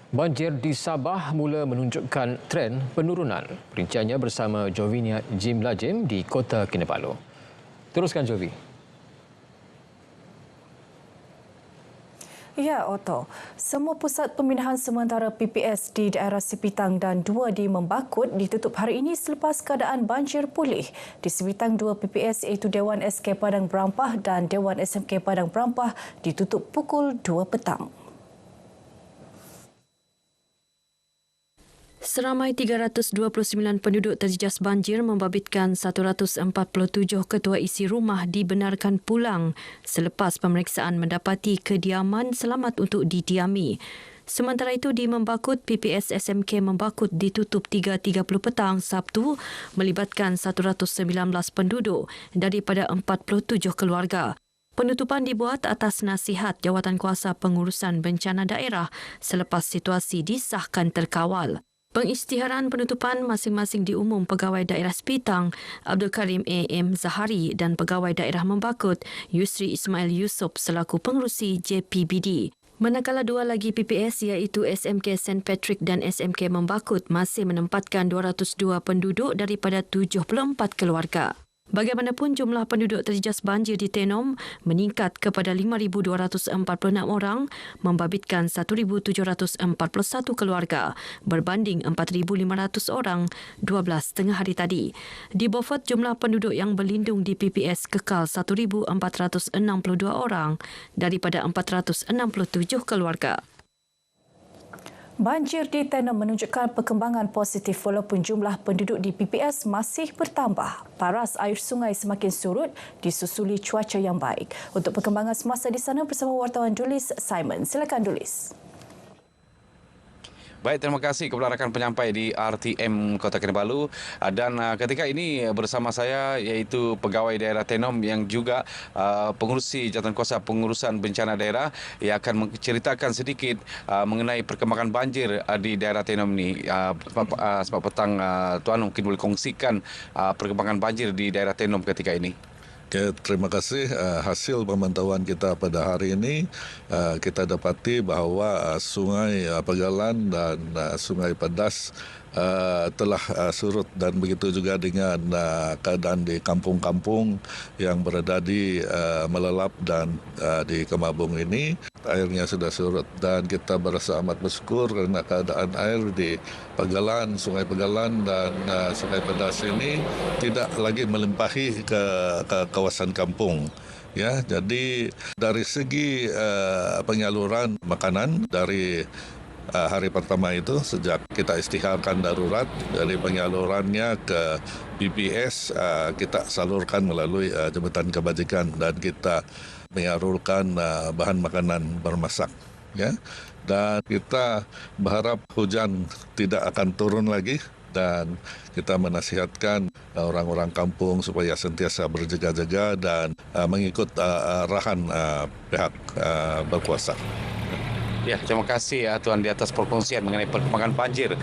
Banjir di Sabah mula menunjukkan tren penurunan. Perinciannya bersama Jovinia Jim Lajim di Kota Kinabalu. Teruskan Jovi. Ya, Otto. Semua pusat pemindahan sementara PPS di daerah Sipitang dan 2 di Membakut ditutup hari ini selepas keadaan banjir pulih. Di Sipitang, 2 PPS iaitu Dewan SK Padang Berampah dan Dewan SMK Padang Berampah ditutup pukul 2 petang. Seramai 329 penduduk terjejas banjir membabitkan 147 ketua isi rumah dibenarkan pulang selepas pemeriksaan mendapati kediaman selamat untuk didiami. Sementara itu di Membakut, PPS SMK Membakut ditutup 3.30 petang Sabtu melibatkan 119 penduduk daripada 47 keluarga. Penutupan dibuat atas nasihat Jawatankuasa Pengurusan Bencana Daerah selepas situasi disahkan terkawal. Pengisytiharan penutupan masing-masing diumum Pegawai Daerah Sipitang Abdul Karim A.M. Zahari dan Pegawai Daerah Membakut Yusri Ismail Yusof selaku pengerusi JPBD. Manakala 2 lagi PPS iaitu SMK St. Patrick dan SMK Membakut masih menempatkan 202 penduduk daripada 74 keluarga. Bagaimanapun jumlah penduduk terjejas banjir di Tenom meningkat kepada 5,246 orang membabitkan 1,741 keluarga berbanding 4,500 orang 12 tengah hari tadi. Di Beaufort, jumlah penduduk yang berlindung di PPS kekal 1,462 orang daripada 467 keluarga. Banjir di Tenom menunjukkan perkembangan positif walaupun jumlah penduduk di PPS masih bertambah. Paras air sungai semakin surut disusuli cuaca yang baik. Untuk perkembangan semasa di sana bersama wartawan Dulis Simon. Silakan Dulis. Baik, terima kasih kepada rakan penyampai di RTM Kota Kinabalu. Dan ketika ini bersama saya iaitu Pegawai Daerah Tenom yang juga pengurusi Jawatankuasa Pengurusan Bencana Daerah yang akan menceritakan sedikit mengenai perkembangan banjir di daerah Tenom ini. Sebab petang Tuan mungkin boleh kongsikan perkembangan banjir di daerah Tenom ketika ini. Okay, terima kasih. Hasil pemantauan kita pada hari ini, kita dapati bahawa Sungai Pegalan dan Sungai Pedas telah surut dan begitu juga dengan keadaan di kampung-kampung yang berada di Melelap dan di Kemabung ini. Airnya sudah surut dan kita berasa amat bersyukur kerana keadaan air di Pegalan, Sungai Pegalan dan Sungai Pedas ini tidak lagi melimpahi ke kawasan kampung. Ya, jadi dari segi penyaluran makanan dari hari pertama itu sejak kita isytiharkan darurat dari penyalurannya ke PPS kita salurkan melalui Jabatan Kebajikan dan kita menyalurkan bahan makanan bermasak, ya. Dan kita berharap hujan tidak akan turun lagi dan kita menasihatkan orang-orang kampung supaya sentiasa berjaga-jaga dan mengikut arahan pihak berkuasa. Ya, terima kasih Tuan di atas perkongsian mengenai perkembangan banjir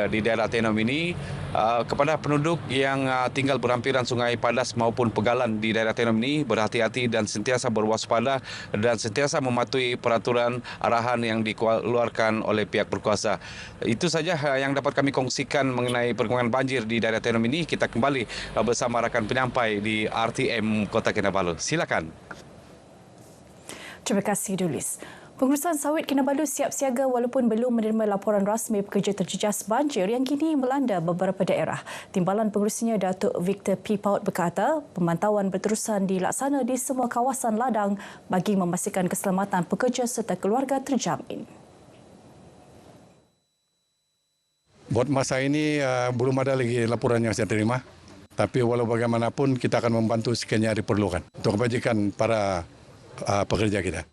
di daerah Tenom ini. Kepada penduduk yang tinggal berhampiran Sungai Pedas maupun Pegalan di daerah Tenom ini, berhati-hati dan sentiasa berwaspada dan sentiasa mematuhi peraturan arahan yang dikeluarkan oleh pihak berkuasa. Itu saja yang dapat kami kongsikan mengenai perkembangan banjir di daerah Tenom ini. Kita kembali bersama rakan penyampai di RTM Kota Kinabalu. Silakan. Terima kasih Dulis. Pengurusan Sawit Kinabalu siap siaga walaupun belum menerima laporan rasmi pekerja terjejas banjir yang kini melanda beberapa daerah. Timbalan pengurusinya Datuk Victor P. Paut berkata, pemantauan berterusan dilaksana di semua kawasan ladang bagi memastikan keselamatan pekerja serta keluarga terjamin. Buat masa ini belum ada lagi laporan yang saya terima. Tapi walau bagaimanapun kita akan membantu sekiranya diperlukan untuk kebajikan para pekerja kita.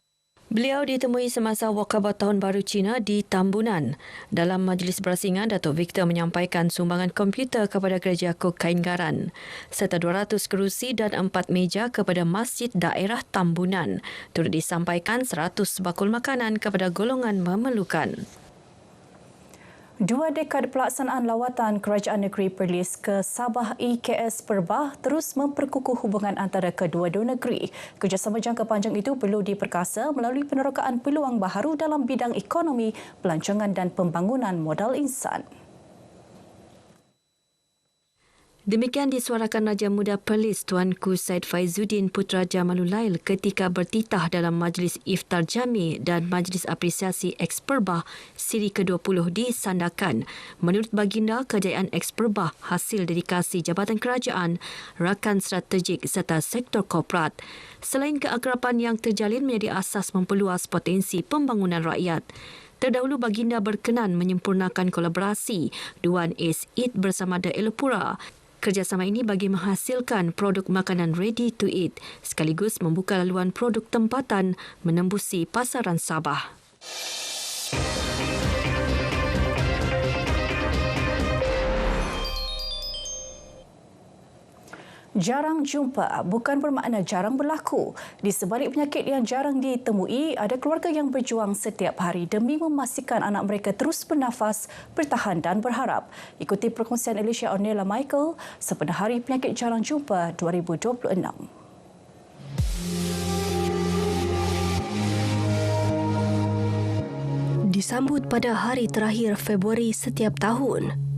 Beliau ditemui semasa Wakabat Tahun Baru Cina di Tambunan. Dalam majlis berasingan, Datuk Victor menyampaikan sumbangan komputer kepada Gereja Kok Kaingaran serta 200 kerusi dan 4 meja kepada Masjid Daerah Tambunan. Turut disampaikan 100 bakul makanan kepada golongan memerlukan. 2 dekad pelaksanaan lawatan Kerajaan Negeri Perlis ke Sabah EKS Perbah terus memperkukuh hubungan antara kedua-dua negeri. Kerjasama jangka panjang itu perlu diperkasa melalui penerokaan peluang baharu dalam bidang ekonomi, pelancongan dan pembangunan modal insan. Demikian disuarakan Raja Muda Perlis Tuanku Said Faizuddin Putra Jamalulail ketika bertitah dalam Majlis Iftar Jami dan Majlis Apresiasi Eksperbah siri ke-20 di Sandakan. Menurut baginda, kejayaan Eksperbah hasil dedikasi Jabatan Kerajaan, rakan strategik serta sektor korporat. Selain keakraban yang terjalin menjadi asas memperluas potensi pembangunan rakyat. Terdahulu baginda berkenan menyempurnakan kolaborasi Dewan East Eat bersama The Elopura. Kerjasama ini bagi menghasilkan produk makanan ready to eat sekaligus membuka laluan produk tempatan menembusi pasaran Sabah. Jarang jumpa bukan bermakna jarang berlaku. Di sebalik penyakit yang jarang ditemui, ada keluarga yang berjuang setiap hari demi memastikan anak mereka terus bernafas, bertahan dan berharap. Ikuti perkongsian Alicia Ornella Michael sepenuh hari penyakit jarang jumpa 2026. Disambut pada hari terakhir Februari setiap tahun,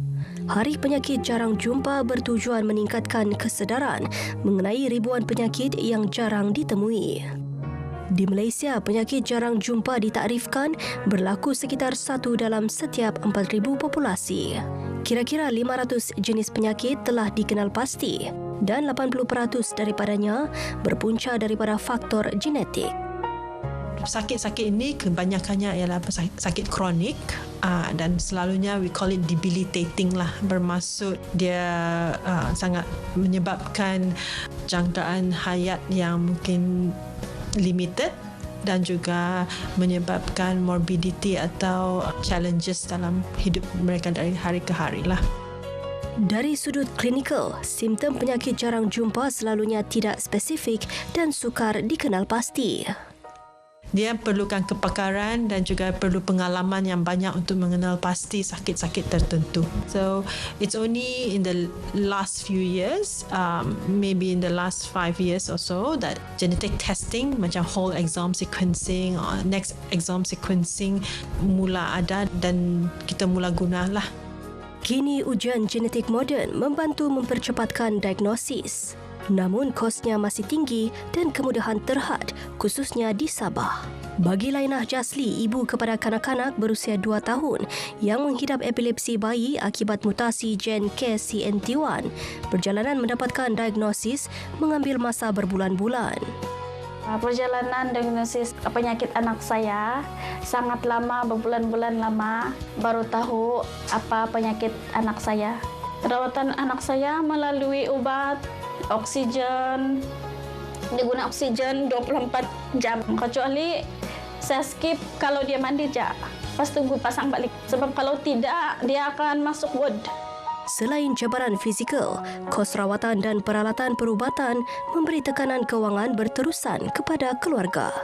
Hari Penyakit Jarang Jumpa bertujuan meningkatkan kesedaran mengenai ribuan penyakit yang jarang ditemui. Di Malaysia, penyakit jarang jumpa ditakrifkan berlaku sekitar 1 dalam setiap 4,000 populasi. Kira-kira 500 jenis penyakit telah dikenal pasti dan 80% daripadanya berpunca daripada faktor genetik. Sakit-sakit ini kebanyakannya ialah sakit kronik dan selalunya we call it debilitating lah, bermaksud dia sangat menyebabkan jangkaan hayat yang mungkin limited dan juga menyebabkan morbidity atau challenges dalam hidup mereka dari hari ke hari lah. Dari sudut klinikal, simptom penyakit jarang jumpa selalunya tidak spesifik dan sukar dikenal pasti. Dia perlukan kepakaran dan juga perlu pengalaman yang banyak untuk mengenal pasti sakit-sakit tertentu. So it's only in the last few years, maybe in the last 5 years or so, that genetic testing macam whole exome sequencing or next exome sequencing mula ada dan kita mula gunalah. Kini ujian genetik moden membantu mempercepatkan diagnosis. Namun kosnya masih tinggi dan kemudahan terhad, khususnya di Sabah. Bagi Lainah Jasli, ibu kepada kanak-kanak berusia 2 tahun yang menghidap epilepsi bayi akibat mutasi gen KCNT1, perjalanan mendapatkan diagnosis mengambil masa berbulan-bulan. Perjalanan diagnosis penyakit anak saya sangat lama, berbulan-bulan lama, baru tahu apa penyakit anak saya. Perawatan anak saya melalui ubat, oksigen, dia guna oksigen 24 jam. Kecuali saya skip kalau dia mandi je. Pas tunggu pasang balik. Sebab kalau tidak, dia akan masuk ward. Selain cabaran fizikal, kos rawatan dan peralatan perubatan memberi tekanan kewangan berterusan kepada keluarga.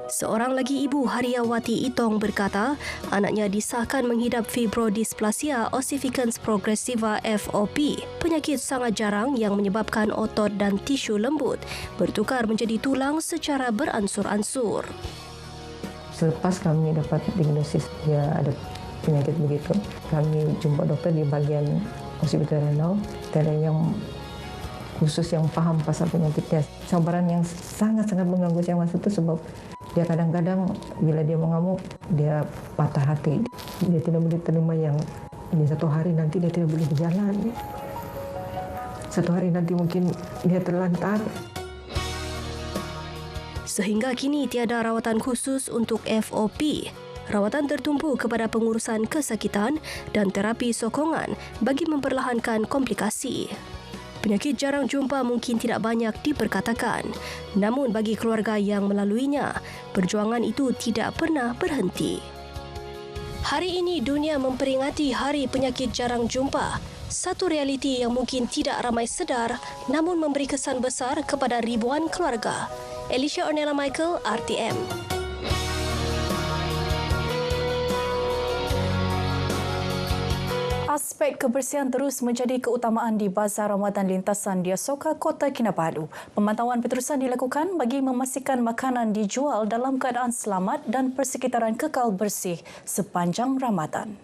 Seorang lagi ibu, Haryawati Itong, berkata anaknya disahkan menghidap fibrodysplasia ossificans progressiva FOP, penyakit sangat jarang yang menyebabkan otot dan tisu lembut bertukar menjadi tulang secara beransur-ansur. Selepas kami dapat diagnosis dia ada penyakit begitu, kami jumpa doktor di bagian hospital renal, ada yang khusus yang faham pasal penyakitnya. Cabaran yang sangat-sangat mengganggu saya masa itu sebab dia kadang-kadang bila dia mengamuk, dia patah hati. Dia tidak boleh terima yang di satu hari nanti dia tidak boleh berjalan. Satu hari nanti mungkin dia terlantar. Sehingga kini tiada rawatan khusus untuk FOP. Rawatan tertumpu kepada pengurusan kesakitan dan terapi sokongan bagi memperlahankan komplikasi. Penyakit jarang jumpa mungkin tidak banyak diperkatakan, namun bagi keluarga yang melaluinya, perjuangan itu tidak pernah berhenti. Hari ini dunia memperingati Hari Penyakit Jarang Jumpa, satu realiti yang mungkin tidak ramai sedar namun memberi kesan besar kepada ribuan keluarga. Alicia Ornella Michael, RTM. Aspek kebersihan terus menjadi keutamaan di Bazar Ramadan Lintasan Diasoka, Kota Kinabalu. Pemantauan berterusan dilakukan bagi memastikan makanan dijual dalam keadaan selamat dan persekitaran kekal bersih sepanjang Ramadan.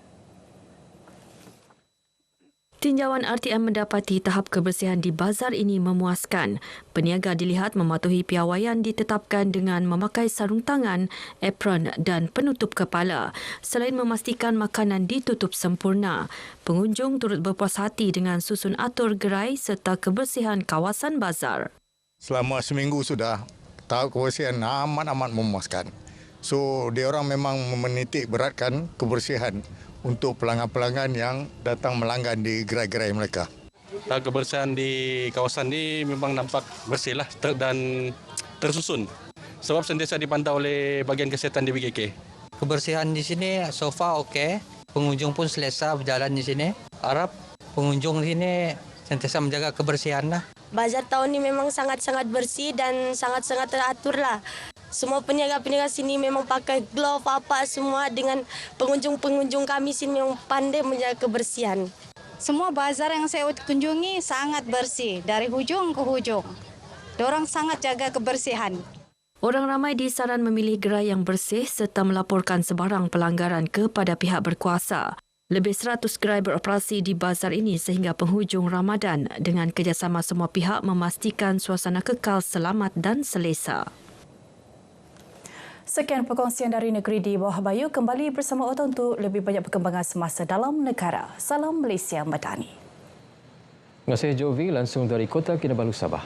Tinjauan RTM mendapati tahap kebersihan di bazar ini memuaskan. Peniaga dilihat mematuhi piawaian ditetapkan dengan memakai sarung tangan, apron dan penutup kepala. Selain memastikan makanan ditutup sempurna, pengunjung turut berpuas hati dengan susun atur gerai serta kebersihan kawasan bazar. Selama seminggu sudah, tahap kebersihan amat memuaskan. So, diorang memang menitik beratkan kebersihan untuk pelanggan-pelanggan yang datang melanggan di gerai-gerai mereka. Kebersihan di kawasan ini memang nampak bersih lah dan tersusun. Sebab sentiasa dipantau oleh bahagian kesihatan di BKK. Kebersihan di sini so far okey. Pengunjung pun selesa berjalan di sini. Harap pengunjung di sini sentiasa menjaga kebersihan lah. Bazar tahun ini memang sangat-sangat bersih dan sangat-sangat teratur lah. Semua peniaga-peniaga sini memang pakai glove apa semua, dengan pengunjung-pengunjung kami sini memang pandai menjaga kebersihan. Semua bazar yang saya kunjungi sangat bersih dari hujung ke hujung. Diorang sangat jaga kebersihan. Orang ramai disaran memilih gerai yang bersih serta melaporkan sebarang pelanggaran kepada pihak berkuasa. Lebih 100 gerai beroperasi di bazar ini sehingga penghujung Ramadan dengan kerjasama semua pihak memastikan suasana kekal selamat dan selesa. Sekian perkongsian dari negeri di bawah Bayu. Kembali bersama Oto untuk lebih banyak perkembangan semasa dalam negara. Salam Malaysia Madani. Terima kasih Jovi langsung dari Kota Kinabalu, Sabah.